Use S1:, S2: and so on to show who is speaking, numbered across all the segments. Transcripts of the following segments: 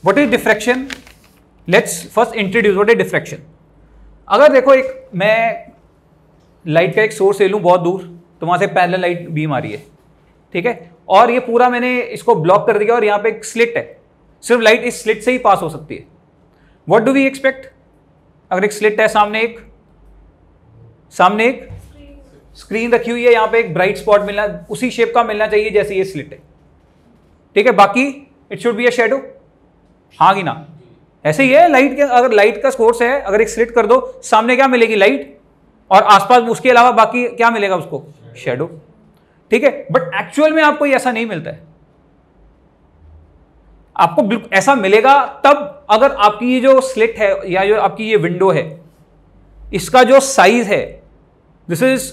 S1: What is diffraction? Let's first introduce what is diffraction. अगर देखो एक मैं लाइट का एक सोर्स ले लूं बहुत दूर, तो वहां से पैरेलल लाइट बीम आ रही है, ठीक है, और ये पूरा मैंने इसको ब्लॉक कर दिया और यहां पे एक स्लिट है, सिर्फ लाइट इस स्लिट से ही पास हो सकती है। What do we expect? अगर एक स्लिट है, सामने एक स्क्रीन रखी हुई है, यहां पे एक ब्राइट स्पॉट मिलना, उसी शेप का मिलना चाहिए जैसे ये स्लिट है, ठीक है, बाकी it should be a shadow, हाँ कि ना? ऐसे ही है लाइट के, अगर लाइट का सोर्स है, अगर एक स्लिट कर दो, सामने क्या मिलेगी? लाइट, और आसपास उसके अलावा बाकी क्या मिलेगा उसको? शैडो, ठीक है। बट एक्चुअल में आपको ऐसा नहीं मिलता है। आपको बिल्कुल ऐसा मिलेगा तब अगर आपकी ये जो स्लिट है या जो आपकी ये विंडो है, इसका जो साइज है, this is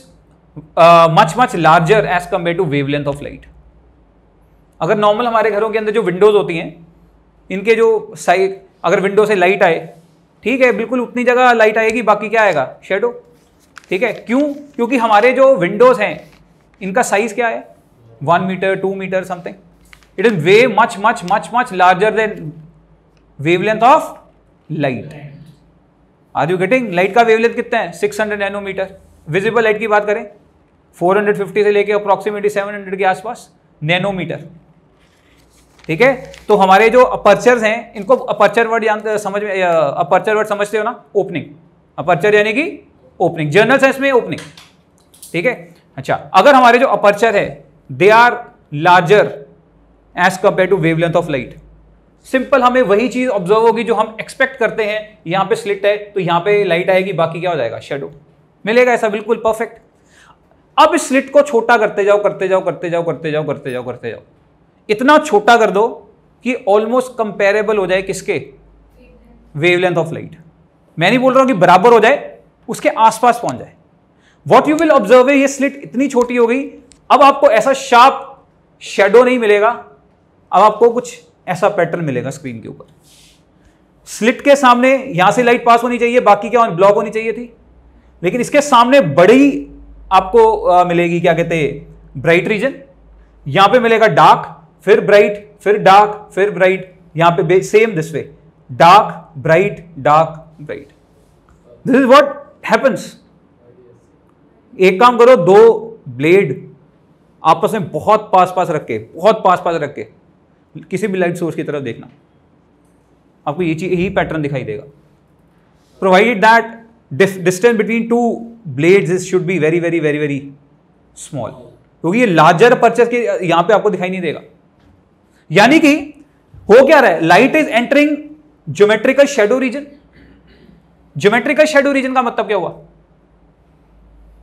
S1: much much larger as compare to wavelength of light. अगर नॉर्मल हमारे घरों के अंदर जो विंडोज होती हैं, इनके जो साइज, अगर विंडो से लाइट आए, ठीक है, बिल्कुल उतनी जगह लाइट आएगी, बाकी क्या आएगा? शैडो, ठीक है। क्यों? क्योंकि हमारे जो विंडोज हैं, इनका साइज क्या है? 1 metre, 2 meter something. It is way much much much much larger than wavelength of light. Are you getting? Light का वेवलेंथ कितना है? 600 नैनोमीटर। विजिबल लाइट की बात करें, 450 से लेके अप्रोक्सीमेटली 700 के आसपास नैनोमीटर, ठीक है। तो हमारे जो अपर्चर्स हैं, इनको अपर्चर वर्ड जानते, समझ में, अपर्चर वर्ड समझते हो ना? ओपनिंग, अपर्चर यानी कि ओपनिंग, जर्नल साइंस में ओपनिंग, ठीक है। अच्छा, अगर हमारे जो अपर्चर है they are larger as compare to wavelength of light, simple हमें वही चीज ऑब्जर्व होगी जो हम एक्सपेक्ट करते हैं। यहां पे स्लिट है तो यहां पे लाइट आएगी, बाकी क्या हो जाएगा? शैडो मिलेगा, ऐसा बिल्कुल परफेक्ट। अब इस स्लिट को छोटा करते जाओ, करते जाओ, करते जाओ, करते जाओ, करते जाओ, करते जाओ, इतना छोटा कर दो कि ऑलमोस्ट कंपेरेबल हो जाए किसके? Wavelength of light. मैं नहीं बोल रहा हूं कि बराबर हो जाए, उसके आसपास पहुंच जाए। व्हाट यू विल ऑब्जर्व है, ये स्लिट इतनी छोटी हो गई, अब आपको ऐसा शार्प शैडो नहीं मिलेगा, अब आपको कुछ ऐसा पैटर्न मिलेगा स्क्रीन के ऊपर। स्लिट के सामने यहां से लाइट पास होनी चाहिए, बाकी क्या ब्लॉक होनी चाहिए थी, लेकिन इसके सामने बड़ी आपको मिलेगी, क्या कहते हैं, ब्राइट रीजन। यहां पे मिलेगा डार्क, फिर ब्राइट, फिर डार्क, फिर ब्राइट। यहां पे same this way, dark bright, dark bright. This is what happens. एक काम करो, दो ब्लेड आपस में बहुत पास पास रख के, बहुत पास पास रख के किसी भी लाइट सोर्स की तरफ देखना, आपको ये चीज, यही पैटर्न दिखाई देगा। Provided that distance between two blades should be very very very very small, क्योंकि ये लार्जर अपर्चर के यहां पे आपको दिखाई नहीं देगा। यानी कि हो क्या रहा है? Light is entering geometrical shadow reason. Geometrical shadow reason का मतलब क्या हुआ?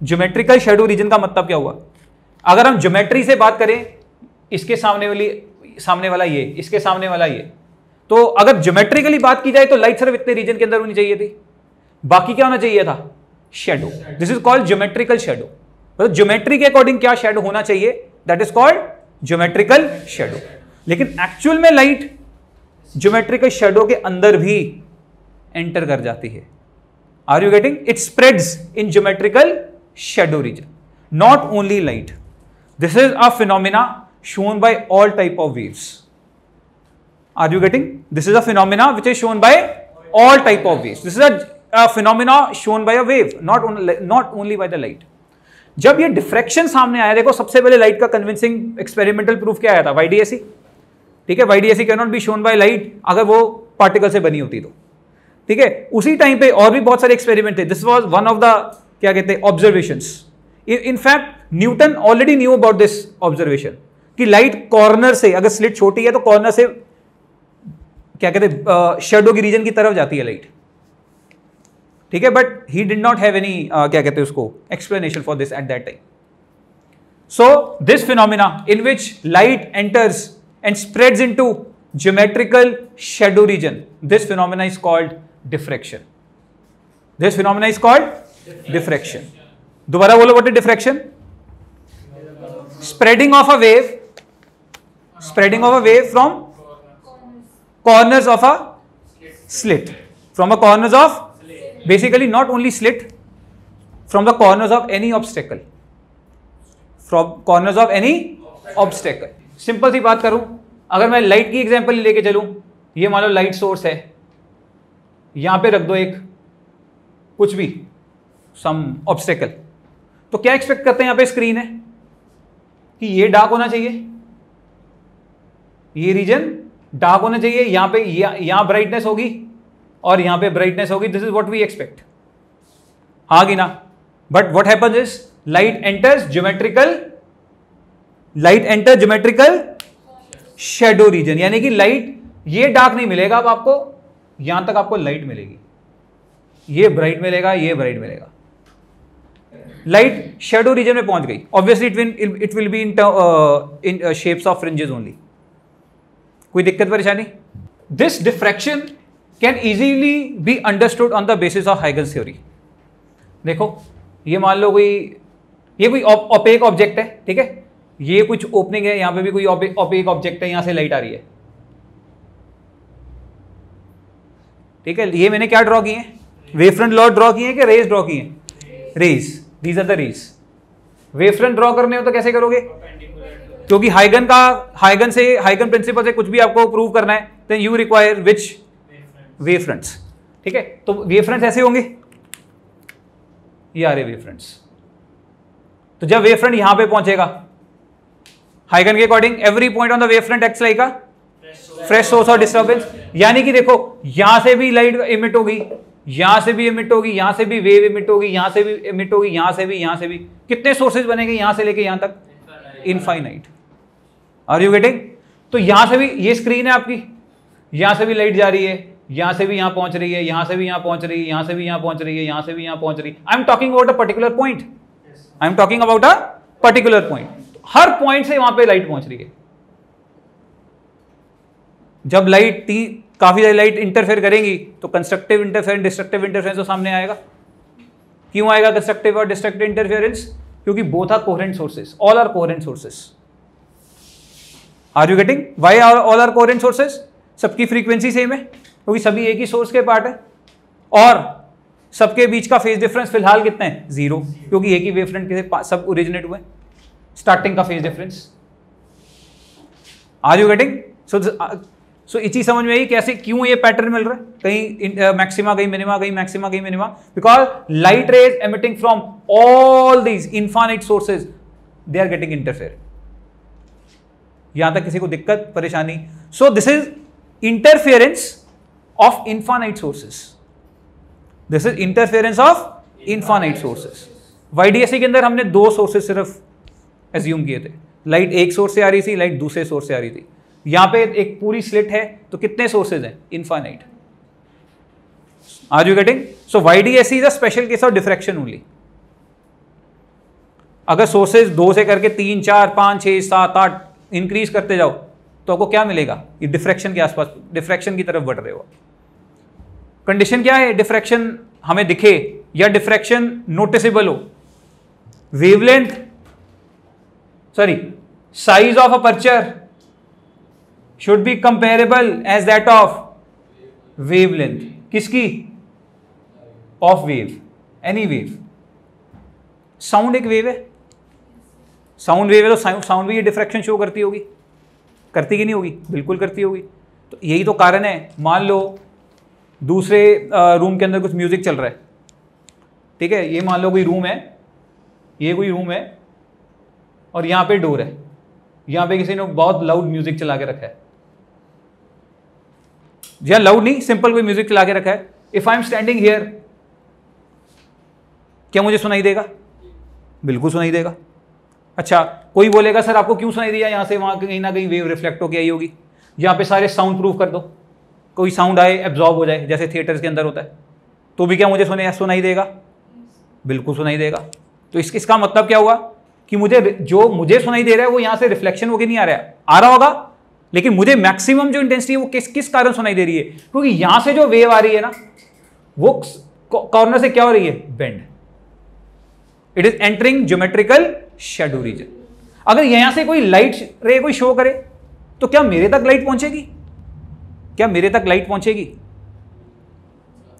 S1: ज्योमेट्रिकल शैडो रीजन का मतलब क्या हुआ? अगर हम ज्योमेट्री से बात करें, इसके सामने वाला ये, इसके सामने वाला ये, तो अगर ज्योमेट्रिकली बात की जाए तो लाइट सिर्फ इतने रीजन के अंदर होनी चाहिए थी, बाकी क्या होना चाहिए था? Shadow. This is called geometrical shadow. मतलब ज्योमेट्री के अकॉर्डिंग क्या शैडो होना चाहिए, that is called geometrical shadow. लेकिन एक्चुअल में लाइट ज्योमेट्रिकल शैडो के अंदर भी एंटर कर जाती है। Are you getting? It spreads in geometrical shadow region, not only light. This is a phenomena shown by all type of waves. Are you getting? This is a phenomena which is shown by all type of waves. This is a phenomena shown by a wave, not only by the light. जब ये diffraction सामने आया, देखो सबसे पहले light का convincing experimental proof क्या आया था? YDAC, ठीक है। YDAC can not be shown by light, अगर वो पार्टिकल से बनी होती तो, ठीक है। उसी टाइम पे और भी बहुत सारे एक्सपेरिमेंट थे। This was one of the, क्या कहते हैं, observations. In fact Newton already knew about this observation कि लाइट कॉर्नर से, अगर स्लिट छोटी है तो कॉर्नर से, क्या कहते हैं, शैडो की रीजन की तरफ जाती है लाइट, ठीक है। But he did not have any, क्या कहते हैं उसको, explanation for this at that time. So this phenomena in which light enters and spreads into geometrical shadow reason, this phenomena is called diffraction. This phenomena is called diffraction. दोबारा बोलो, what is diffraction? Spreading of a wave from corners of a slit, from a corners of, basically not only slit, from the corners of any obstacle, from corners of any obstacle. Simple सी बात करूं, अगर मैं light की example लेके चलूं, ये मान लो लाइट सोर्स है, यहां पे रख दो एक कुछ भी सम ऑब्स्टेकल, तो क्या एक्सपेक्ट करते हैं यहां पे स्क्रीन है कि ये डार्क होना चाहिए, ये रीजन डार्क होना चाहिए, यहां पे यहां ब्राइटनेस होगी और यहां पे ब्राइटनेस होगी। This is what we expect, हाँ कि ना? But what happens is light enters geometrical shadow region, यानी कि लाइट ये डार्क नहीं मिलेगा, अब आपको यहां तक आपको लाइट मिलेगी, ये ब्राइट मिलेगा, ये ब्राइट मिलेगा। लाइट शैडो रीजन में पहुंच गई, obviously it will be in shapes of fringes only. कोई दिक्कत परेशानी? This diffraction can easily be understood on the basis of Huygens theory. देखो ये मान लो ये कोई ओपेक ऑब्जेक्ट है, ठीक है, ये कुछ ओपनिंग है, यहां पे भी कोई ओपेक ऑब्जेक्ट है, यहां से लाइट आ रही है, ठीक है। ये मैंने क्या ड्रॉ किए हैं? वेवफ्रंट लॉ ड्रॉ किए हैं कि रेज ड्रॉ किए हैं? Rays, these are the rays. Wavefront draw करने हो तो कैसे करोगे? क्योंकि हाइगन प्रिंसिपल से कुछ भी आपको प्रूव करना है, देन यू रिक्वायर विच वेवफ्रंट्स, ठीक है। तो वेवफ्रंट्स ऐसे होंगे, ये आ रहे वेवफ्रंट्स। तो जब वेवफ्रंट यहां पे पहुंचेगा, हाइगन के according every point on the wavefront acts like a fresh source of disturbance, यानी कि देखो यहां से भी लाइट इमिट होगी, यहां से भी इमिट होगी, यहां से भी वेव इमिट होगी, यहां से भी इमिट होगी, यहां से भी कितने सोर्सेज बनेंगे यहां से लेके यहां तक? इनफाइनाइट। Are you getting? तो यहां से भी, ये स्क्रीन है आपकी, यहां से भी लाइट जा रही है, यहां से भी यहां पहुंच रही है, यहां से भी यहां पहुंच रही है, यहां से भी यहां पहुंच रही है, यहां से भी यहां पहुंच रही है। I am talking about a particular point, I am talking about a particular point. Her point से वहां पे लाइट पहुंच रही है। जब काफी सारी लाइट इंटरफेयर करेंगी तो कंस्ट्रक्टिव इंटरफेरेंस, डिस्ट्रक्टिव इंटरफेरेंस तो सामने आएगा। क्यों आएगा कंस्ट्रक्टिव और डिस्ट्रक्टिव इंटरफेरेंस? क्योंकि both are coherent sources, all are coherent sources. Are you getting? Why all are coherent sources? सबकी फ्रीक्वेंसी सेम है, क्योंकि सभी एक ही सोर्स के पार्ट है, और सबके बीच का फेज डिफरेंस फिलहाल कितना है? 0, क्योंकि एक ही वेवफ्रंट के सब ओरिजिनेट हुए, स्टार्टिंग का phase difference. Are you getting? So इसी समझ में आई कैसे, क्यों ये पैटर्न मिल रहा है, कहीं मैक्सिमा, कहीं मिनिमा, कहीं मैक्सिमा, कहीं minima, because light rays emitting from all these infinite sources, they are getting interfere. यहां तक किसी को दिक्कत परेशानी? So this is interference of infinite sources, this is interference of infinite sources. YDSC के अंदर हमने 2 सोर्सेज सिर्फ एज्यूम किए थे, लाइट एक सोर्स से आ रही थी, लाइट दूसरे सोर्स से आ रही थी। यहां पे एक पूरी स्लिट है, तो कितने सोर्सेज हैं? Infinite. Are you getting? So YDSC is a special case of diffraction only. अगर सोर्सेज 2 से करके 3, 4, 5, 6, 7, 8 इंक्रीज करते जाओ तो आपको क्या मिलेगा? ये डिफ्रैक्शन के आसपास, डिफ्रैक्शन की तरफ बढ़ रहे हो। कंडीशन क्या है? डिफ्रैक्शन हमें दिखे या डिफ्रैक्शन नोटिसेबल हो। Wavelength, sorry, size of aperture should be comparable as that of wavelength। किसकी? of wave, any wave। Sound एक वेव है, साउंड वेव है, तो साउंड भी ये डिफ्रैक्शन शो करती होगी, करती कि नहीं होगी? बिल्कुल करती होगी। तो यही तो कारण है, मान लो दूसरे रूम के अंदर कुछ म्यूजिक चल रहा है, ठीक है, ये मान लो कोई रूम है, ये कोई रूम है, और यहां पे डोर है, यहां पे किसी ने बहुत लाउड म्यूजिक चला के रखा है, जी हाँ, लाउड नहीं, सिंपल कोई म्यूजिक चला के रखा है। If I am standing here, क्या मुझे सुनाई देगा? बिल्कुल सुनाई देगा। अच्छा, कोई बोलेगा सर आपको क्यों सुनाई दिया? यहां से वहां कहीं ना कहीं वेव रिफ्लेक्ट होकर आई होगी। यहां पे सारे साउंड प्रूफ कर दो, कोई साउंड आए एब्जॉर्ब हो जाए, जैसे थिएटर्स के अंदर होता है, तो भी क्या मुझे सुनाई देगा? बिल्कुल सुनाई देगा। तो इसका मतलब क्या हुआ कि जो मुझे सुनाई दे रहा है वो यहां से रिफ्लेक्शन होकर नहीं आ रहा है, आ रहा होगा, लेकिन मुझे मैक्सिमम जो इंटेंसिटी है वो किस कारण सुनाई दे रही है? क्योंकि यहां से जो वेव आ रही है ना, वो कॉर्नर से क्या हो रही है? Bend. It is entering geometrical shadow reason. अगर यहां से कोई लाइट रे कोई शो करे तो क्या मेरे तक लाइट पहुंचेगी? क्या मेरे तक लाइट पहुंचेगी?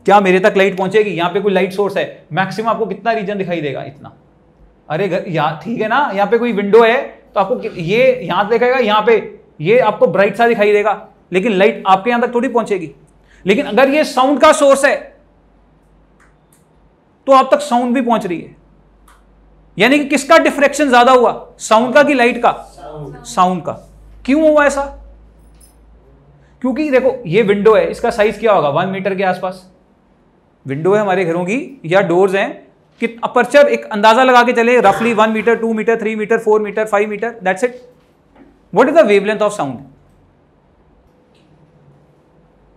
S1: क्या मेरे तक लाइट पहुंचेगी? यहां पे कोई लाइट सोर्स है, मैक्सिमम आपको कितना रीजन दिखाई देगा? इतना। अरे ठीक है ना, यहां पे कोई विंडो है तो आपको ये यहां दिखाएगा, यहां पे ये आपको ब्राइट सा दिखाई देगा, लेकिन लाइट आपके यहां तक थोड़ी पहुंचेगी। लेकिन अगर ये साउंड का सोर्स है तो आप तक साउंड भी पहुंच रही है। यानी कि किसका डिफ्रैक्शन ज्यादा हुआ, साउंड का कि लाइट का? साउंड का। क्यों हुआ ऐसा? क्योंकि देखो ये विंडो है, इसका साइज क्या होगा? 1 मीटर के आसपास विंडो है हमारे घरों की या डोर्स हैं कि अपर्चर एक अंदाजा लगा के चले, रफली 1 metre, 2 metre, 3 metre, 4 metre, 5 metre, that's it. What is the wavelength of sound?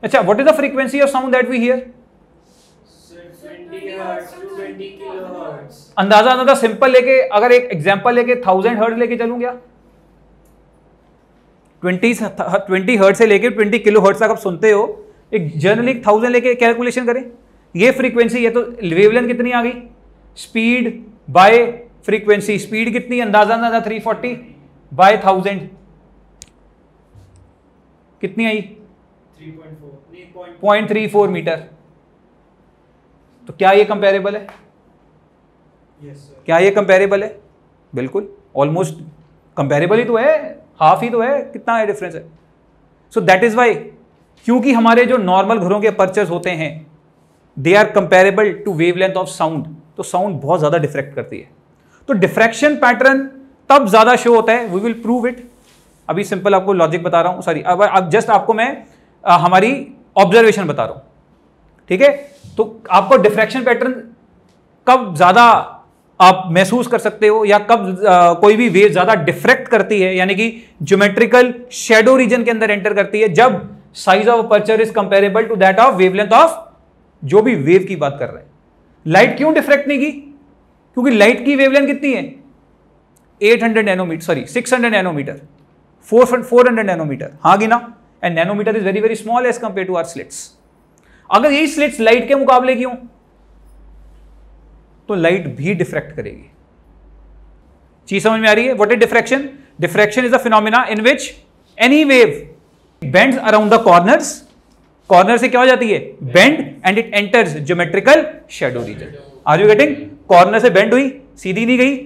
S1: अच्छा, what is the frequency of sound that we hear?
S2: 20 hertz to 20 kilohertz.
S1: अंदाजा सिंपल लेके, अगर एक एग्जांपल लेके 1000 हर्ट्ज लेके चलूं क्या? 20 हर्ट्ज से लेके 20 किलो हर्ट्ज तक आप सुनते हो, एक जनरली 1000 लेके कैलकुलेशन करें, ये फ्रीक्वेंसी है तो वेवलेंथ कितनी आ गई? स्पीड बाय फ्रीक्वेंसी, स्पीड कितनी अंदाजा 340 बाय 1000 कितनी आई? 0.34 मीटर। तो क्या ये कंपेरेबल है? क्या ये कंपेरेबल है? बिल्कुल, ऑलमोस्ट कंपेरेबल ही तो है, हाफ ही तो है, कितना है डिफरेंस है। सो दैट इज वाई, क्योंकि हमारे जो नॉर्मल घरों के अपर्चर्स होते हैं they are comparable to wavelength of sound, तो साउंड बहुत ज्यादा डिफ्रैक्ट करती है। तो डिफ्रैक्शन पैटर्न तब ज्यादा शो होता है, वी विल प्रूव इट। अभी सिंपल आपको लॉजिक बता रहा हूं, सॉरी अब जस्ट आपको मैं हमारी ऑब्जर्वेशन बता रहा हूं, ठीक है। तो आपको डिफ्रैक्शन पैटर्न कब ज्यादा आप महसूस कर सकते हो या कब कोई भी वेव ज्यादा डिफ्रैक्ट करती है, यानी कि ज्योमेट्रिकल शैडो रीजन के अंदर एंटर करती है, जब size of aperture is comparable to that of wavelength of जो भी वेव की बात कर रहे हैं। लाइट क्यों डिफ्रैक्ट नहीं की? क्योंकि लाइट की वेवलेंथ कितनी है? 800 नैनोमीटर, सॉरी 600 नैनोमीटर, 400 नैनोमीटर, हाँ गिना। And nanometer is very very small as compare to our slits. अगर यही स्लिट्स लाइट के मुकाबले की हो तो लाइट भी डिफ्रैक्ट करेगी। चीज समझ में आ रही है? What is diffraction? Diffraction is a phenomena in which any wave bends around the corners, corner से क्या हो जाती है? Bend, and it enters geometrical shadow region. Are you getting? Corner से बेंड हुई, सीधी नहीं गई,